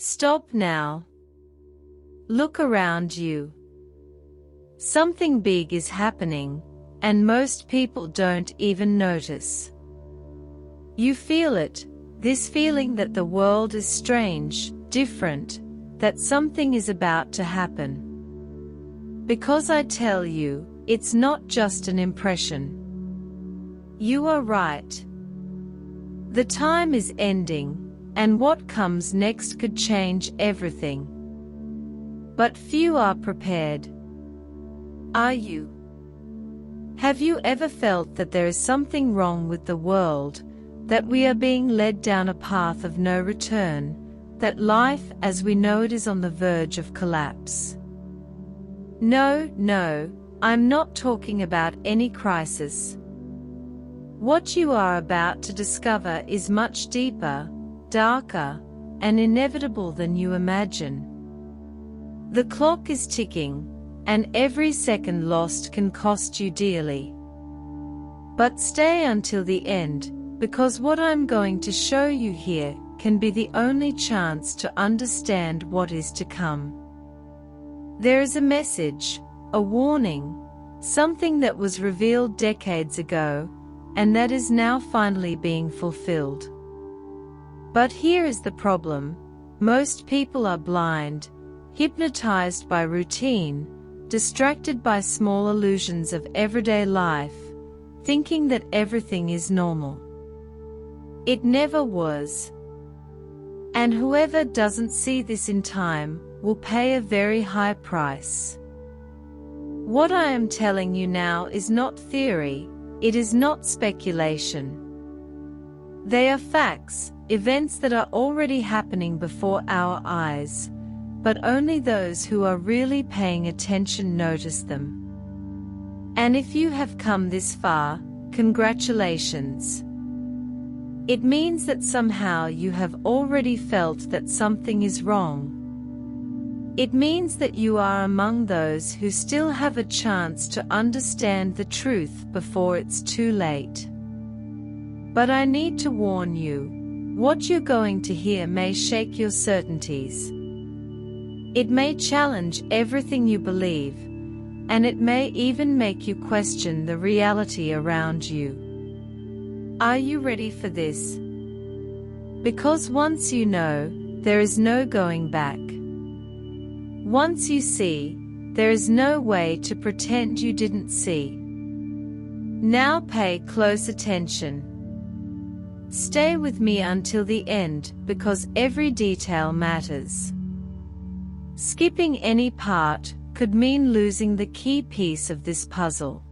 Stop now. Look around you. Something big is happening, and most people don't even notice. You feel it, this feeling that the world is strange, different, that something is about to happen. Because I tell you, it's not just an impression. You are right. The time is ending, and what comes next could change everything. But few are prepared. Are you? Have you ever felt that there is something wrong with the world, that we are being led down a path of no return, that life as we know it is on the verge of collapse? No, I'm not talking about any crisis. What you are about to discover is much deeper, darker, and inevitable than you imagine. The clock is ticking, and every second lost can cost you dearly. But stay until the end, because what I'm going to show you here can be the only chance to understand what is to come. There is a message, a warning, something that was revealed decades ago, and that is now finally being fulfilled. But here is the problem: most people are blind, hypnotized by routine, distracted by small illusions of everyday life, thinking that everything is normal. It never was. And whoever doesn't see this in time will pay a very high price. What I am telling you now is not theory, it is not speculation. They are facts, events that are already happening before our eyes, but only those who are really paying attention notice them. And if you have come this far, congratulations. It means that somehow you have already felt that something is wrong. It means that you are among those who still have a chance to understand the truth before it's too late. But I need to warn you, what you're going to hear may shake your certainties. It may challenge everything you believe, and it may even make you question the reality around you. Are you ready for this? Because once you know, there is no going back. Once you see, there is no way to pretend you didn't see. Now pay close attention. Stay with me until the end, because every detail matters. Skipping any part could mean losing the key piece of this puzzle.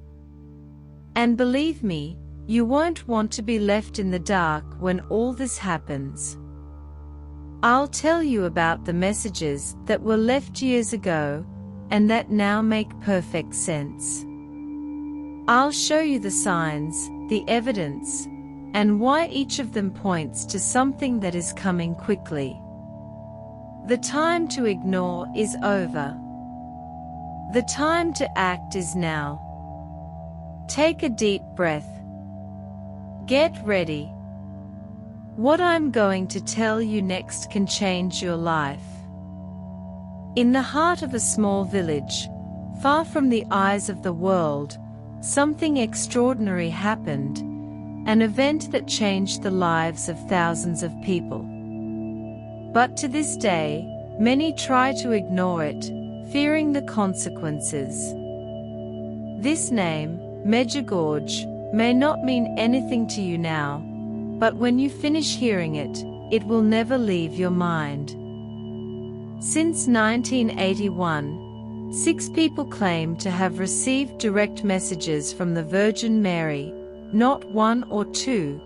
And believe me, you won't want to be left in the dark when all this happens. I'll tell you about the messages that were left years ago, and that now make perfect sense. I'll show you the signs, the evidence, and why each of them points to something that is coming quickly. The time to ignore is over. The time to act is now. Take a deep breath. Get ready. What I'm going to tell you next can change your life. In the heart of a small village, far from the eyes of the world, something extraordinary happened, an event that changed the lives of thousands of people. But to this day, many try to ignore it, fearing the consequences. This name, Medjugorje, may not mean anything to you now, but when you finish hearing it, it will never leave your mind. Since 1981, 6 people claim to have received direct messages from the Virgin Mary, not 1 or 2,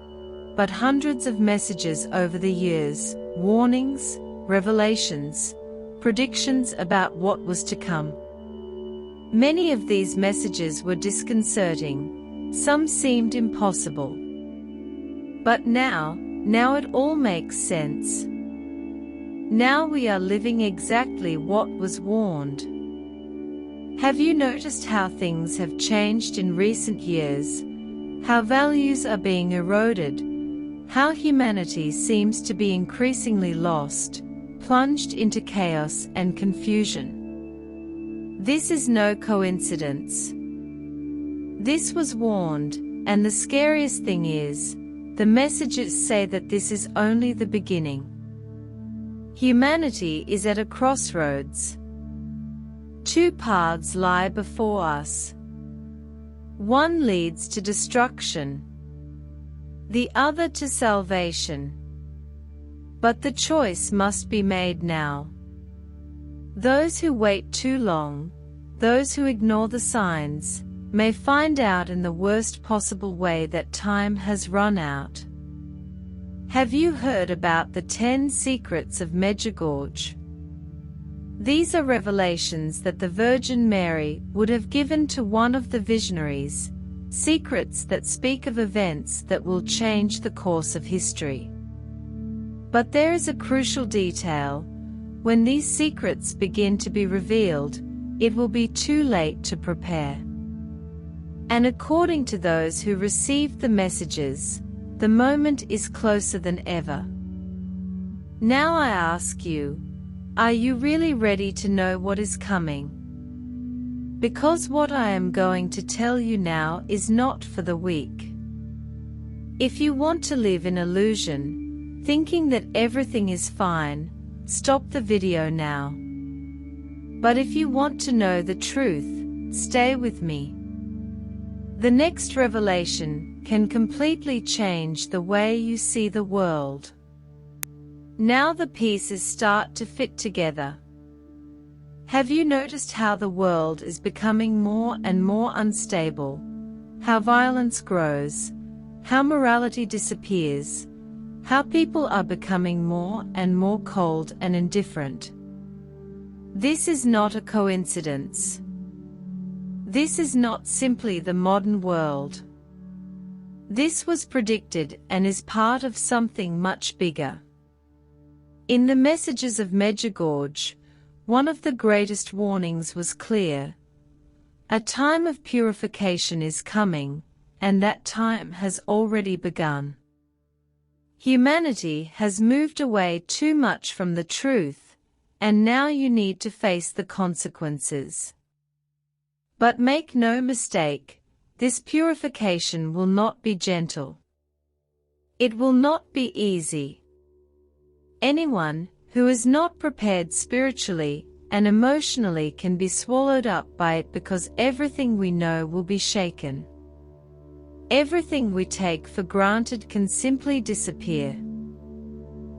but hundreds of messages over the years, warnings, revelations, predictions about what was to come. Many of these messages were disconcerting, some seemed impossible. But now it all makes sense. Now we are living exactly what was warned. Have you noticed how things have changed in recent years? How values are being eroded? How humanity seems to be increasingly lost, plunged into chaos and confusion. This is no coincidence. This was warned, and the scariest thing is, the messages say that this is only the beginning. Humanity is at a crossroads. Two paths lie before us. One leads to destruction, the other to salvation. But the choice must be made now. Those who wait too long, those who ignore the signs, may find out in the worst possible way that time has run out. Have you heard about the 10 secrets of Medjugorje? These are revelations that the Virgin Mary would have given to one of the visionaries, secrets that speak of events that will change the course of history. But there is a crucial detail. When these secrets begin to be revealed, it will be too late to prepare. And according to those who received the messages, the moment is closer than ever. Now I ask you, are you really ready to know what is coming? Because what I am going to tell you now is not for the weak. If you want to live in illusion, thinking that everything is fine, stop the video now. But if you want to know the truth, stay with me. The next revelation can completely change the way you see the world. Now the pieces start to fit together. Have you noticed how the world is becoming more and more unstable? How violence grows? How morality disappears? How people are becoming more and more cold and indifferent? This is not a coincidence. This is not simply the modern world. This was predicted and is part of something much bigger. In the messages of Medjugorje, one of the greatest warnings was clear. A time of purification is coming, and that time has already begun. Humanity has moved away too much from the truth, and now you need to face the consequences. But make no mistake, this purification will not be gentle. It will not be easy. Anyone who is not prepared spiritually and emotionally can be swallowed up by it, because everything we know will be shaken. Everything we take for granted can simply disappear.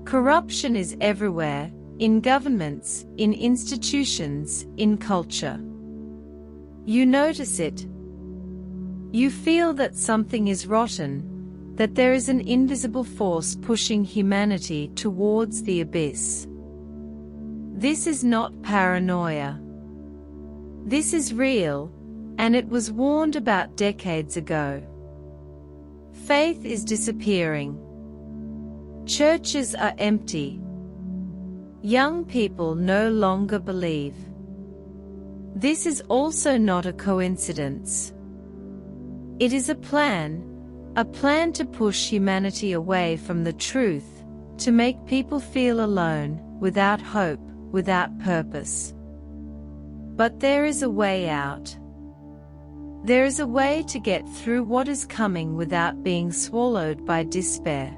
Corruption is everywhere, in governments, in institutions, in culture. You notice it. You feel that something is rotten, that there is an invisible force pushing humanity towards the abyss. This is not paranoia. This is real, and it was warned about decades ago. Faith is disappearing. Churches are empty. Young people no longer believe. This is also not a coincidence. It is a plan to push humanity away from the truth, to make people feel alone, without hope, without purpose. But there is a way out. There is a way to get through what is coming without being swallowed by despair.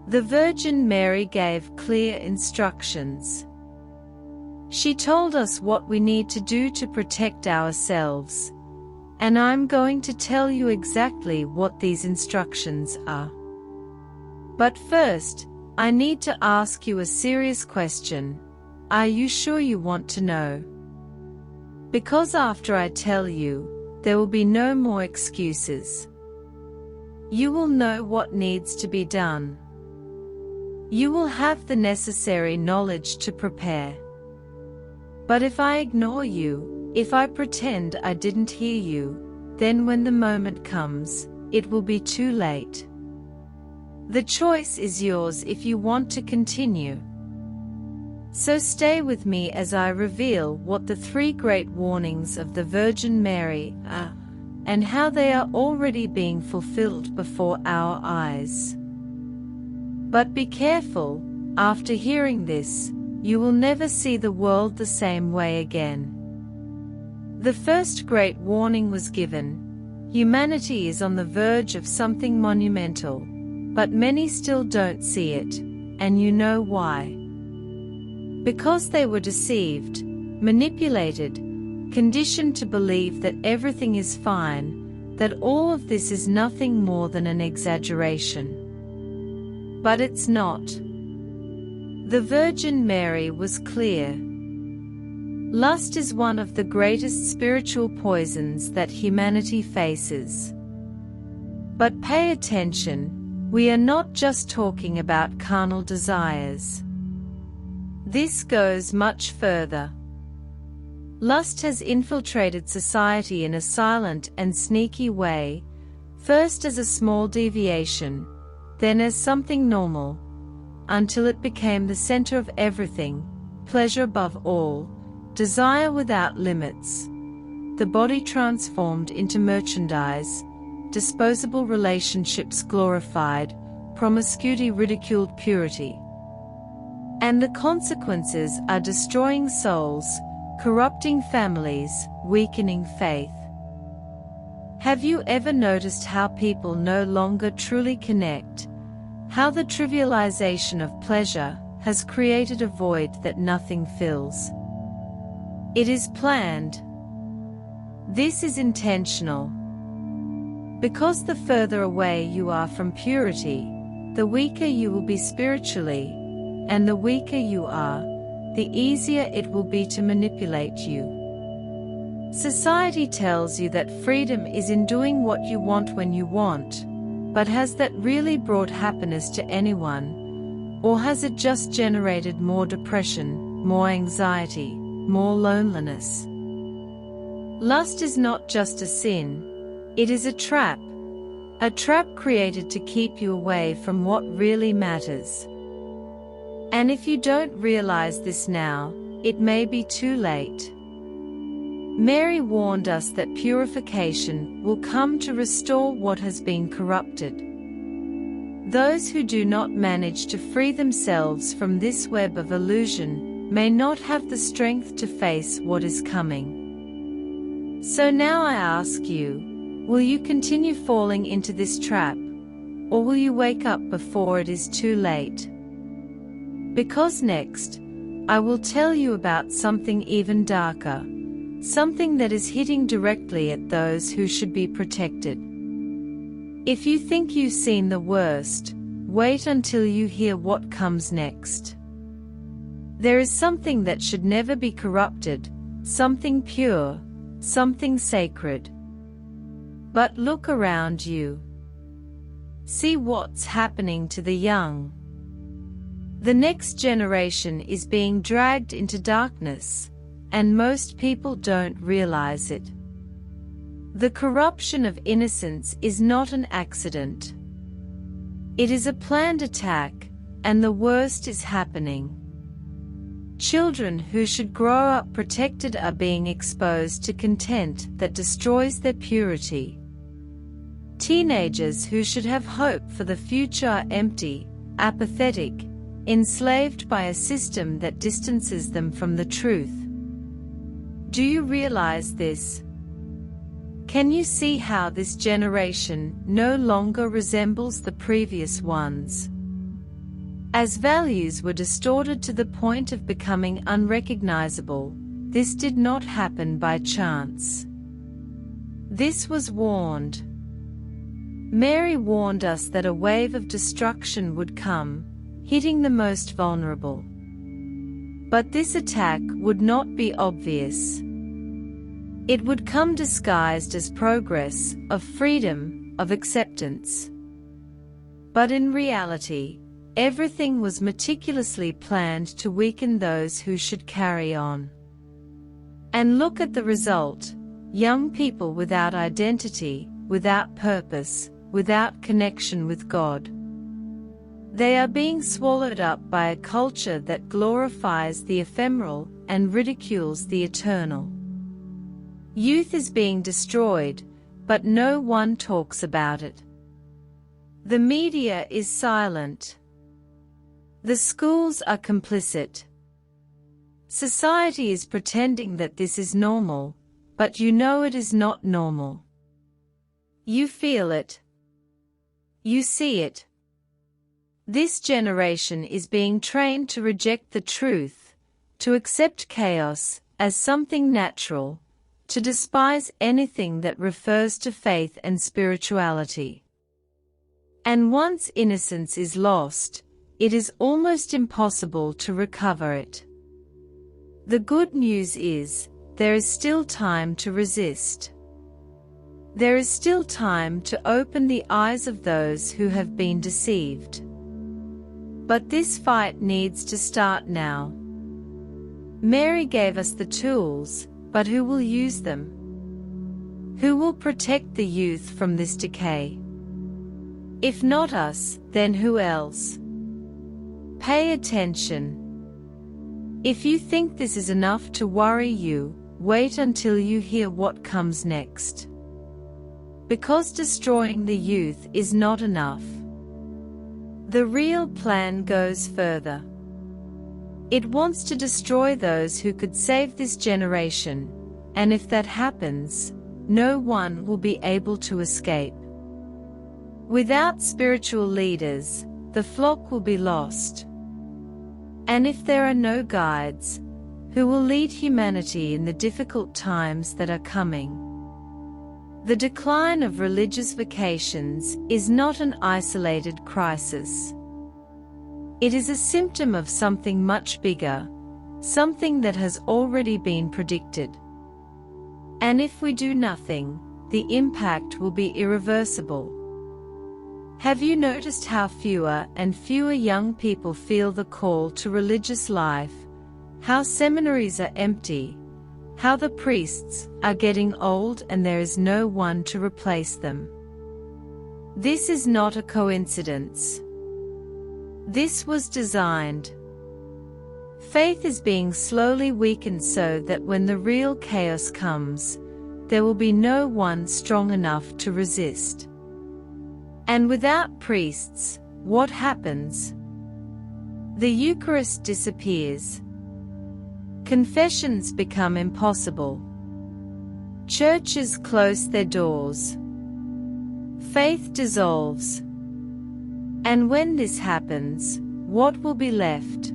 The Virgin Mary gave clear instructions. She told us what we need to do to protect ourselves. And I'm going to tell you exactly what these instructions are. But first, I need to ask you a serious question. Are you sure you want to know? Because after I tell you, there will be no more excuses. You will know what needs to be done. You will have the necessary knowledge to prepare. But if I ignore you, if I pretend I didn't hear you, then when the moment comes, it will be too late. The choice is yours if you want to continue. So stay with me as I reveal what the 3 great warnings of the Virgin Mary are, and how they are already being fulfilled before our eyes. But be careful, after hearing this, you will never see the world the same way again. The first great warning was given. Humanity is on the verge of something monumental, but many still don't see it, and you know why. Because they were deceived, manipulated, conditioned to believe that everything is fine, that all of this is nothing more than an exaggeration. But it's not. The Virgin Mary was clear. Lust is one of the greatest spiritual poisons that humanity faces. But pay attention, we are not just talking about carnal desires. This goes much further. Lust has infiltrated society in a silent and sneaky way, first as a small deviation, then as something normal, until it became the center of everything, pleasure above all, desire without limits, the body transformed into merchandise, disposable relationships glorified, promiscuity ridiculed purity. And the consequences are destroying souls, corrupting families, weakening faith. Have you ever noticed how people no longer truly connect? How the trivialization of pleasure has created a void that nothing fills? It is planned. This is intentional. Because the further away you are from purity, the weaker you will be spiritually, and the weaker you are, the easier it will be to manipulate you. Society tells you that freedom is in doing what you want when you want, but has that really brought happiness to anyone? Or has it just generated more depression, more anxiety, more loneliness? Lust is not just a sin, it is a trap created to keep you away from what really matters. And if you don't realize this now, it may be too late. Mary warned us that purification will come to restore what has been corrupted. Those who do not manage to free themselves from this web of illusion may not have the strength to face what is coming. So now I ask you, will you continue falling into this trap, or will you wake up before it is too late? Because next, I will tell you about something even darker, something that is hitting directly at those who should be protected. If you think you've seen the worst, wait until you hear what comes next. There is something that should never be corrupted, something pure, something sacred. But look around you. See what's happening to the young. The next generation is being dragged into darkness, and most people don't realize it. The corruption of innocence is not an accident. It is a planned attack, and the worst is happening. Children who should grow up protected are being exposed to content that destroys their purity. Teenagers who should have hope for the future are empty, apathetic, enslaved by a system that distances them from the truth. Do you realize this? Can you see how this generation no longer resembles the previous ones? As values were distorted to the point of becoming unrecognizable, this did not happen by chance. This was warned. Mary warned us that a wave of destruction would come, hitting the most vulnerable. But this attack would not be obvious. It would come disguised as progress, of freedom, of acceptance. But in reality, everything was meticulously planned to weaken those who should carry on. And look at the result: young people without identity, without purpose, without connection with God. They are being swallowed up by a culture that glorifies the ephemeral and ridicules the eternal. Youth is being destroyed, but no one talks about it. The media is silent. The schools are complicit. Society is pretending that this is normal, but you know it is not normal. You feel it. You see it. This generation is being trained to reject the truth, to accept chaos as something natural, to despise anything that refers to faith and spirituality. And once innocence is lost, it is almost impossible to recover it. The good news is, there is still time to resist. There is still time to open the eyes of those who have been deceived. But this fight needs to start now. Mary gave us the tools, but who will use them? Who will protect the youth from this decay? If not us, then who else? Pay attention. If you think this is enough to worry you, wait until you hear what comes next. Because destroying the youth is not enough. The real plan goes further. It wants to destroy those who could save this generation, and if that happens, no one will be able to escape. Without spiritual leaders, the flock will be lost. And if there are no guides, who will lead humanity in the difficult times that are coming? The decline of religious vocations is not an isolated crisis. It is a symptom of something much bigger, something that has already been predicted. And if we do nothing, the impact will be irreversible. Have you noticed how fewer and fewer young people feel the call to religious life, how seminaries are empty, how the priests are getting old and there is no one to replace them? This is not a coincidence. This was designed. Faith is being slowly weakened so that when the real chaos comes, there will be no one strong enough to resist. And without priests, what happens? The Eucharist disappears. Confessions become impossible. Churches close their doors. Faith dissolves. And when this happens, what will be left?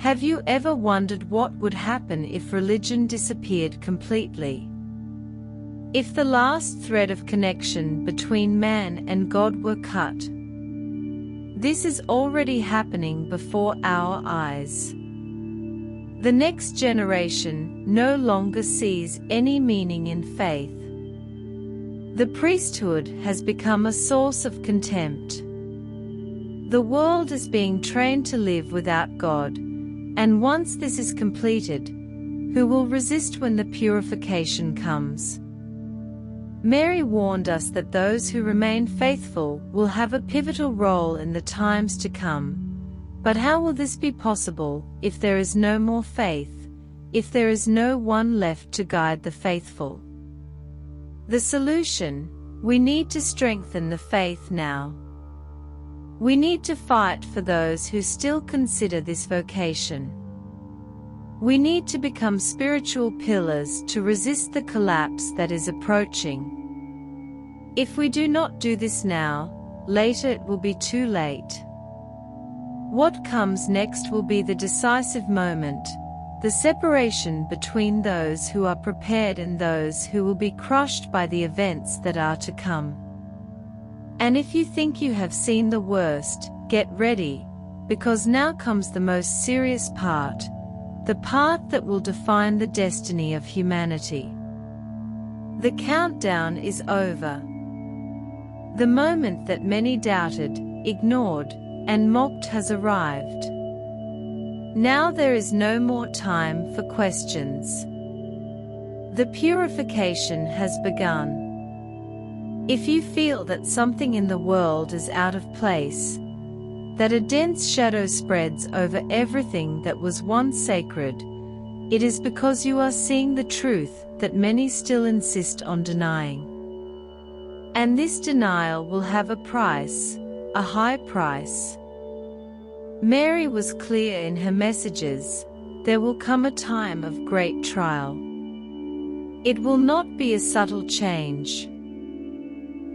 Have you ever wondered what would happen if religion disappeared completely? If the last thread of connection between man and God were cut? This is already happening before our eyes. The next generation no longer sees any meaning in faith. The priesthood has become a source of contempt. The world is being trained to live without God, and once this is completed, who will resist when the purification comes? Mary warned us that those who remain faithful will have a pivotal role in the times to come. But how will this be possible if there is no more faith, if there is no one left to guide the faithful? The solution: we need to strengthen the faith now. We need to fight for those who still consider this vocation. We need to become spiritual pillars to resist the collapse that is approaching. If we do not do this now, later it will be too late. What comes next will be the decisive moment, the separation between those who are prepared and those who will be crushed by the events that are to come. And if you think you have seen the worst, get ready, because now comes the most serious part, the part that will define the destiny of humanity. The countdown is over. The moment that many doubted, ignored, and mocked has arrived. Now there is no more time for questions. The purification has begun. If you feel that something in the world is out of place, that a dense shadow spreads over everything that was once sacred, it is because you are seeing the truth that many still insist on denying. And this denial will have a price, a high price. Mary was clear in her messages: there will come a time of great trial. It will not be a subtle change.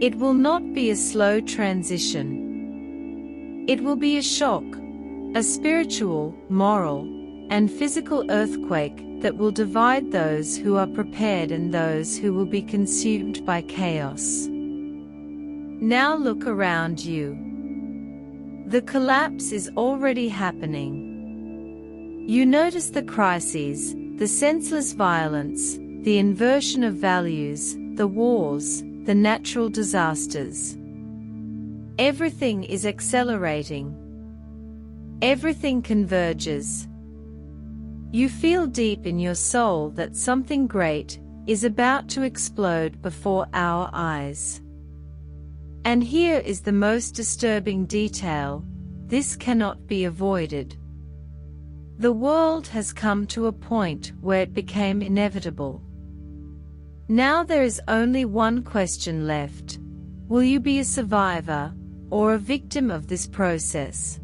It will not be a slow transition. It will be a shock, a spiritual, moral, and physical earthquake that will divide those who are prepared and those who will be consumed by chaos. Now look around you. The collapse is already happening. You notice the crises, the senseless violence, the inversion of values, the wars, the natural disasters. Everything is accelerating. Everything converges. You feel deep in your soul that something great is about to explode before our eyes. And here is the most disturbing detail: this cannot be avoided. The world has come to a point where it became inevitable. Now there is only one question left: will you be a survivor or a victim of this process?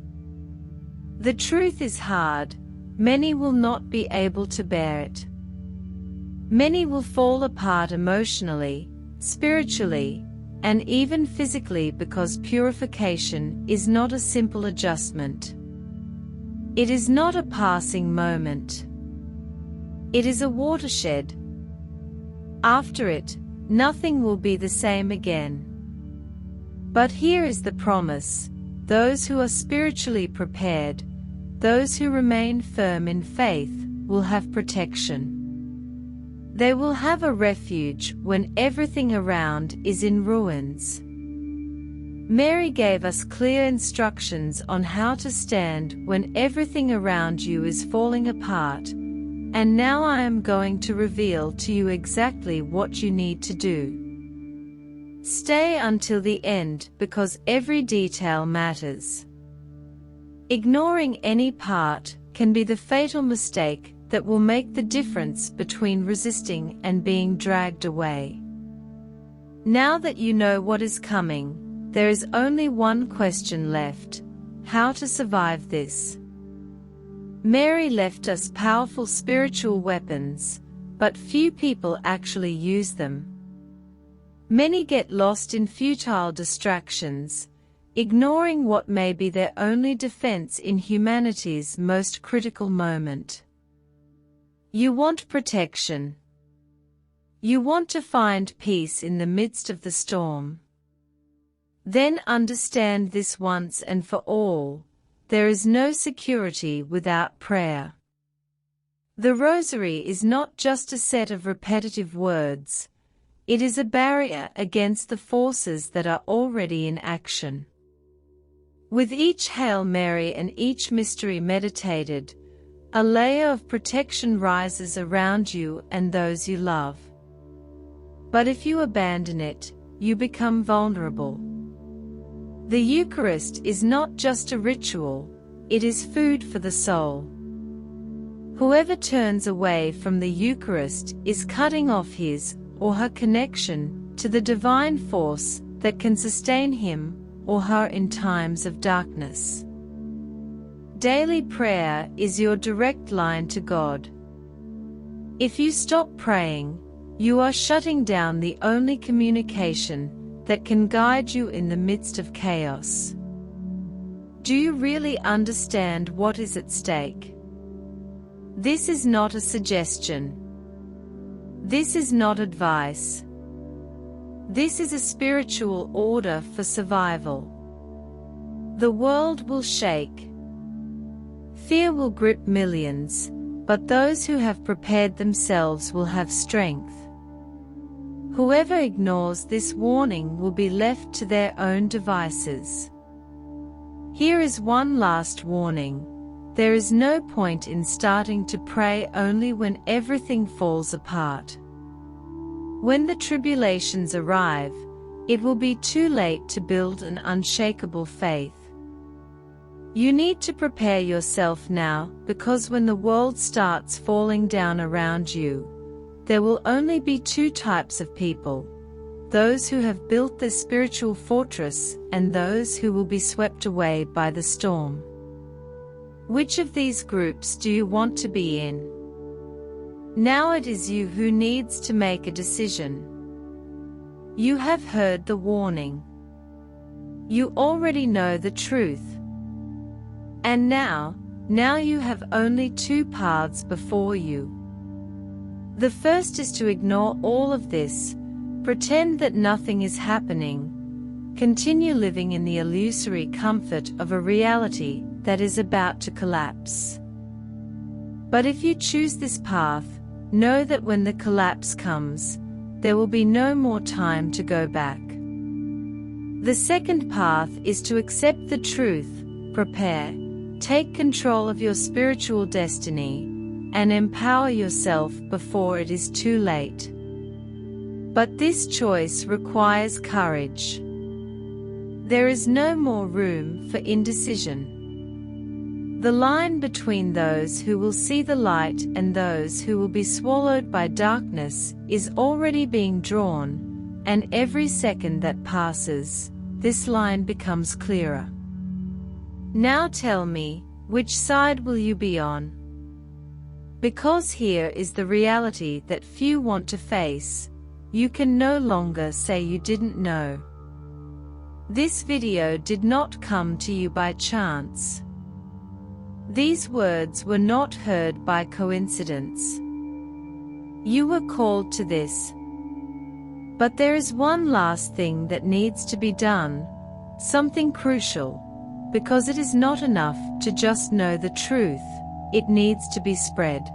The truth is hard. Many will not be able to bear it. Many will fall apart emotionally, spiritually, and even physically, because purification is not a simple adjustment. It is not a passing moment. It is a watershed. After it, nothing will be the same again. But here is the promise: those who are spiritually prepared, those who remain firm in faith, will have protection. They will have a refuge when everything around is in ruins. Mary gave us clear instructions on how to stand when everything around you is falling apart, and now I am going to reveal to you exactly what you need to do. Stay until the end, because every detail matters. Ignoring any part can be the fatal mistake that will make the difference between resisting and being dragged away. Now that you know what is coming, there is only one question left: how to survive this. Mary left us powerful spiritual weapons, but few people actually use them. Many get lost in futile distractions, ignoring what may be their only defense in humanity's most critical moment. You want protection. You want to find peace in the midst of the storm. Then understand this once and for all: there is no security without prayer. The Rosary is not just a set of repetitive words. It is a barrier against the forces that are already in action. With each Hail Mary and each mystery meditated, a layer of protection rises around you and those you love. But if you abandon it, you become vulnerable. The Eucharist is not just a ritual, it is food for the soul. Whoever turns away from the Eucharist is cutting off his or her connection to the divine force that can sustain him or her in times of darkness. Daily prayer is your direct line to God. If you stop praying, you are shutting down the only communication that can guide you in the midst of chaos. Do you really understand what is at stake? This is not a suggestion. This is not advice. This is a spiritual order for survival. The world will shake. Fear will grip millions, but those who have prepared themselves will have strength. Whoever ignores this warning will be left to their own devices. Here is one last warning: there is no point in starting to pray only when everything falls apart. When the tribulations arrive, it will be too late to build an unshakable faith. You need to prepare yourself now, because when the world starts falling down around you, there will only be two types of people: those who have built their spiritual fortress and those who will be swept away by the storm. Which of these groups do you want to be in? Now it is you who needs to make a decision. You have heard the warning. You already know the truth. And now you have only two paths before you. The first is to ignore all of this, pretend that nothing is happening, continue living in the illusory comfort of a reality that is about to collapse. But if you choose this path, know that when the collapse comes, there will be no more time to go back. The second path is to accept the truth, prepare, take control of your spiritual destiny, and empower yourself before it is too late. But this choice requires courage. There is no more room for indecision. The line between those who will see the light and those who will be swallowed by darkness is already being drawn, and every second that passes, this line becomes clearer. Now tell me, which side will you be on? Because here is the reality that few want to face. You can no longer say you didn't know. This video did not come to you by chance. These words were not heard by coincidence. You were called to this. But there is one last thing that needs to be done, something crucial, because it is not enough to just know the truth, it needs to be spread.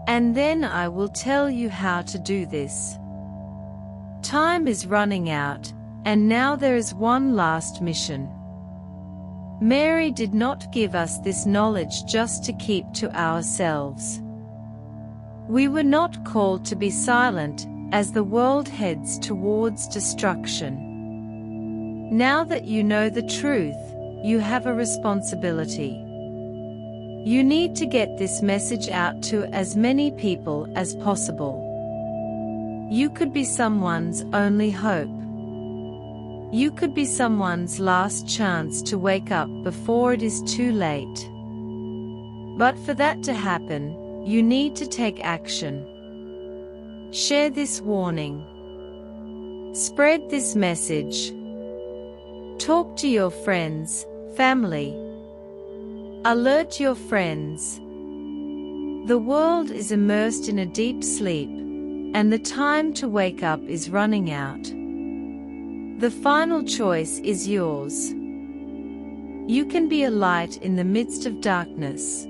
And then I will tell you how to do this. Time is running out, and now there is one last mission. Mary did not give us this knowledge just to keep to ourselves. We were not called to be silent as the world heads towards destruction. Now that you know the truth, you have a responsibility. You need to get this message out to as many people as possible. You could be someone's only hope. You could be someone's last chance to wake up before it is too late. But for that to happen, you need to take action. Share this warning. Spread this message. Talk to your friends, family. Alert your friends. The world is immersed in a deep sleep, and the time to wake up is running out. The final choice is yours. You can be a light in the midst of darkness,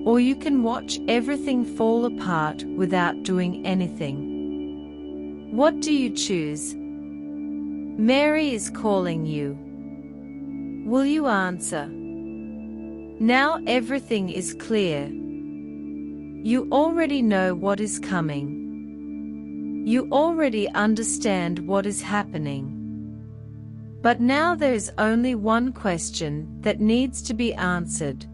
or you can watch everything fall apart without doing anything. What do you choose? Mary is calling you. Will you answer? Now everything is clear. You already know what is coming. You already understand what is happening. But now there is only one question that needs to be answered.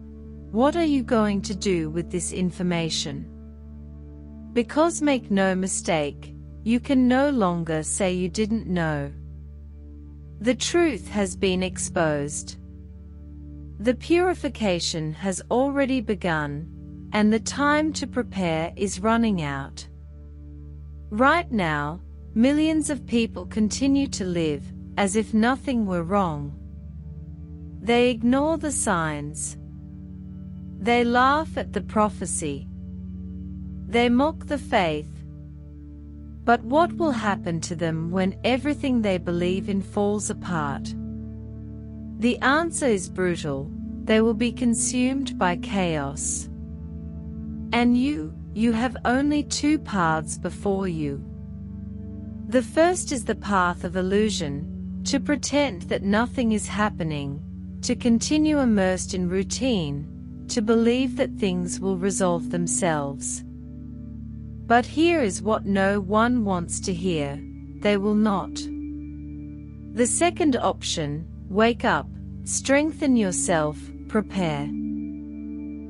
What are you going to do with this information? Because make no mistake, you can no longer say you didn't know. The truth has been exposed. The purification has already begun, and the time to prepare is running out. Right now, millions of people continue to live as if nothing were wrong. They ignore the signs. They laugh at the prophecy. They mock the faith. But what will happen to them when everything they believe in falls apart? The answer is brutal. They will be consumed by chaos. And you have only two paths before you. The first is the path of illusion, to pretend that nothing is happening, to continue immersed in routine, to believe that things will resolve themselves. But here is what no one wants to hear: they will not. The second option: wake up, strengthen yourself, prepare.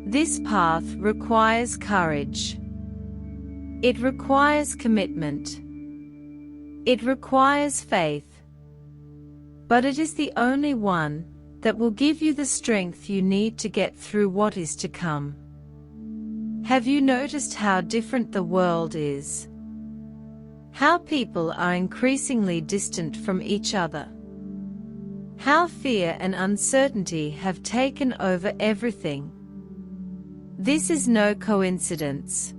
This path requires courage. It requires commitment. It requires faith. But it is the only one that will give you the strength you need to get through what is to come. Have you noticed how different the world is? How people are increasingly distant from each other? How fear and uncertainty have taken over everything? This is no coincidence.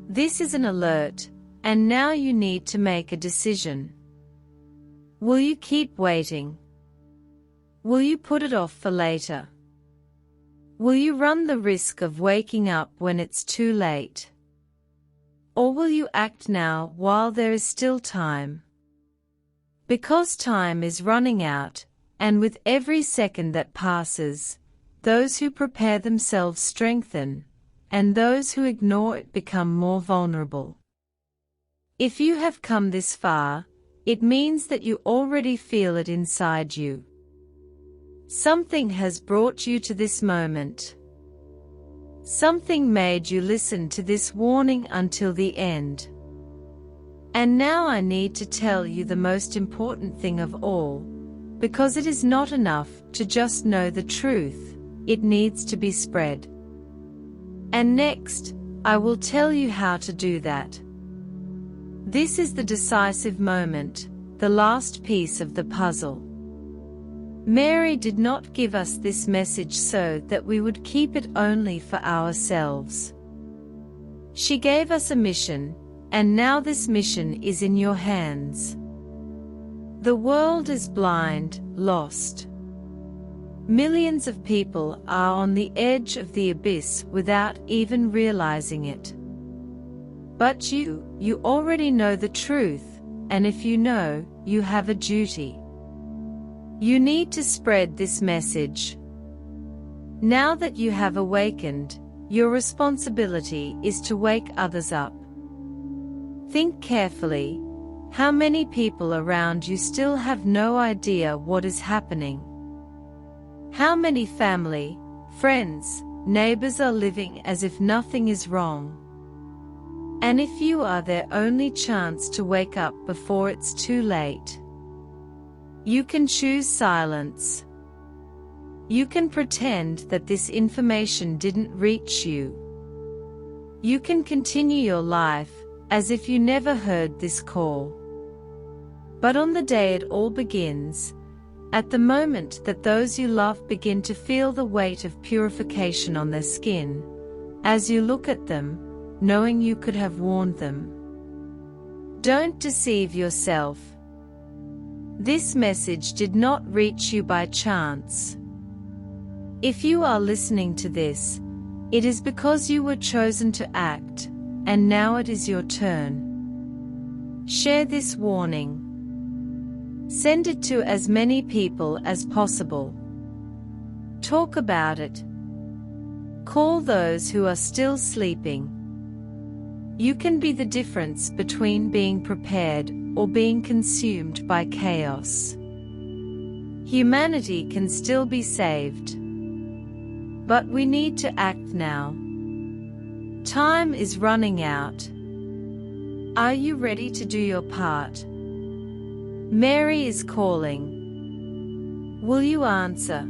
This is an alert, and now you need to make a decision. Will you keep waiting? Will you put it off for later? Will you run the risk of waking up when it's too late? Or will you act now while there is still time? Because time is running out, and with every second that passes, those who prepare themselves strengthen, and those who ignore it become more vulnerable. If you have come this far, it means that you already feel it inside you. Something has brought you to this moment. Something made you listen to this warning until the end. And now I need to tell you the most important thing of all, because it is not enough to just know the truth, it needs to be spread. And next, I will tell you how to do that. This is the decisive moment, the last piece of the puzzle. Mary did not give us this message so that we would keep it only for ourselves. She gave us a mission, and now this mission is in your hands. The world is blind, lost. Millions of people are on the edge of the abyss without even realizing it. But you already know the truth, and if you know, you have a duty. You need to spread this message. Now that you have awakened, your responsibility is to wake others up. Think carefully. How many people around you still have no idea what is happening? How many family, friends, neighbors are living as if nothing is wrong? And if you are their only chance to wake up before it's too late, you can choose silence. You can pretend that this information didn't reach you. You can continue your life as if you never heard this call. But on the day it all begins, at the moment that those you love begin to feel the weight of purification on their skin, as you look at them, knowing you could have warned them. Don't deceive yourself. This message did not reach you by chance. If you are listening to this, it is because you were chosen to act, and now it is your turn. Share this warning. Send it to as many people as possible. Talk about it. Call those who are still sleeping. You can be the difference between being prepared or being consumed by chaos. Humanity can still be saved. But we need to act now. Time is running out. Are you ready to do your part? Mary is calling. Will you answer?